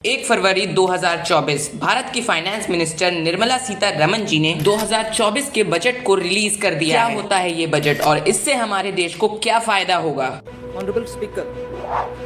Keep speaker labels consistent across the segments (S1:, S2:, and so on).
S1: 1 फरवरी 2024 भारत की finance minister Nirmala Sitharaman ji ने 2024 के बजट को रिलीज कर दिया। क्या होता है ये बजट और इससे हमारे देश को क्या फायदा होगा?
S2: Honorable Speaker,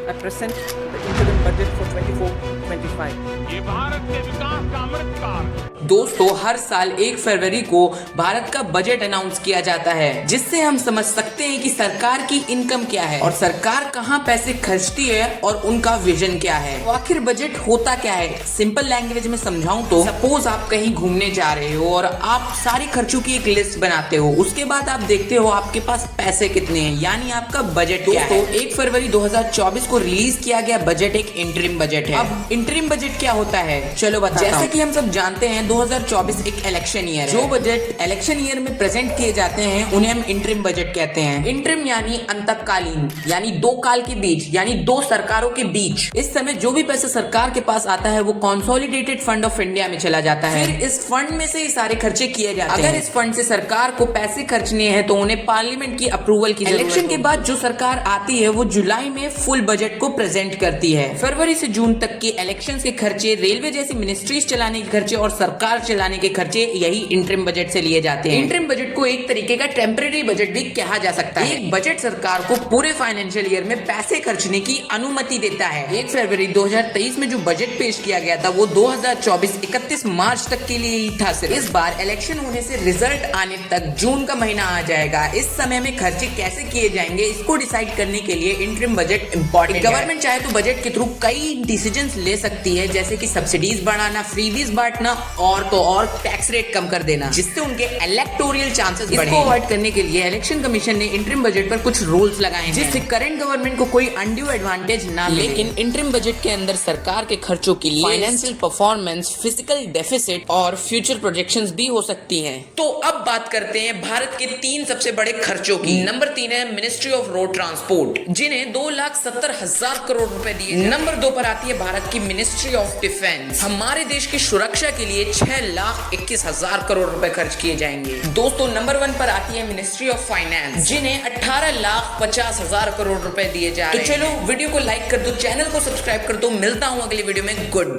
S2: I present the interim budget for 24-25.
S3: ये भारत के विकास का अमृत काल है।
S1: दोस्तों, हर साल 1 फरवरी को भारत का बजट अनाउंस किया जाता है, जिससे हम समझ सकते हैं कि सरकार की इनकम क्या है और सरकार कहां पैसे खर्चती है और उनका विजन क्या है। तो आखिर बजट होता क्या है? सिंपल लैंग्वेज में समझाऊं तो सपोज आप कहीं घूमने जा रहे हो और आप सारे खर्चों की एक लिस्ट बनाते हो। उसके बाद आप देखते हो आपके पास पैसे कितने हैं, यानी आपका बजट क्या है। 1 फरवरी 2024 को रिलीज किया गया बजट एक इंटरिम बजट है। अब इंटरिम बजट क्या होता है, चलो बताता हूं। जैसा कि हम सब जानते हैं 2024 एक इलेक्शन ईयर है। जो बजट इलेक्शन ईयर में प्रेजेंट किए जाते हैं उन्हें हम इंटरिम बजट कहते हैं। इंटरिम यानी अंतकालीन, यानी 2 काल के बीच, यानी 2 सरकारों के बीच। इस समय जो भी पैसा सरकार के पास आता है वो कंसोलिडेटेड फंड ऑफ इंडिया में चला जाता है। फिर इस फंड में से ही सारे खर्चे किए जाते हैं। अगर इस फंड से सरकार को पैसे खर्चने हैं तो उन्हें पार्लियामेंट की अप्रूवल की जरूरत है। इलेक्शन के बाद जो सरकार आती है वो जुलाई में फुल बजट को प्रेजेंट करती है। फरवरी से जून तक के इलेक्शंस के खर्चे, रेलवे जैसी मिनिस्ट्रीज चलाने के खर्चे और सरकार चलाने के खर्चे यही इंटरिम बजट से लिए जाते हैं। इंटरिम बजट को एक तरीके का टेम्परेरी बजट भी कहा जा सकता है। एक बजट सरकार को पूरे फाइनेंशियल ईयर में पैसे खर्चने की अनुमति देता है। 1 फरवरी 2023 में जो बजट पेश किया गया था वो 2024 31 मार्च तक के लिए ही था। सिर्फ इस बार इलेक्शन होने से रिजल्ट आने तक जून का महीना आ जाएगा। इस समय में खर्चे कैसे किए जाएंगे इसको डिसाइड करने के लिए इंटरिम बजट इंपॉर्टेंट है। गवर्नमेंट चाहे तो बजट के थ्रू कई डिसीजंस ले सकती है, जैसे कि सब्सिडीज बढ़ाना, फ्रीबीज बांटना और तो और टैक्स रेट कम कर देना, जिससे उनके इलेक्टोरियल चांसेस बढ़े। इसको अवॉइड करने के लिए इलेक्शन कमीशन ने इंटरिम बजट पर कुछ रूल्स लगाए हैं, जिससे करंट गवर्नमेंट को कोई अनड्यू एडवांटेज ना मिले। लेकिन इंटरिम बजट के अंदर सरकार के खर्चों के लिए फाइनेंशियल परफॉर्मेंस, फिजिकल डेफिसिट और फ्यूचर प्रोजेक्शंस भी हो सकती हैं। तो अब बात करते हैं भारत के 3 सबसे बड़े खर्चों की। नंबर 3 है मिनिस्ट्री ऑफ रोड ट्रांसपोर्ट, जिन्हें 2,70,000 करोड़ रुपए दिए। नंबर 2 पर आती है भारत की मिनिस्ट्री ऑफ डिफेंस। हमारे देश की सुरक्षा के लिए 6,21,000 करोड़ रुपए खर्च किए जाएंगे। दोस्तों, नंबर 1 पर आती है मिनिस्ट्री ऑफ फाइनेंस, जिन्हें 18,50,000 करोड़ रुपए दिए जा रहे हैं। तो चलो वीडियो को लाइक कर दो, चैनल को सब्सक्राइब कर दो। मिलता हूं अगली वीडियो में। Good bye.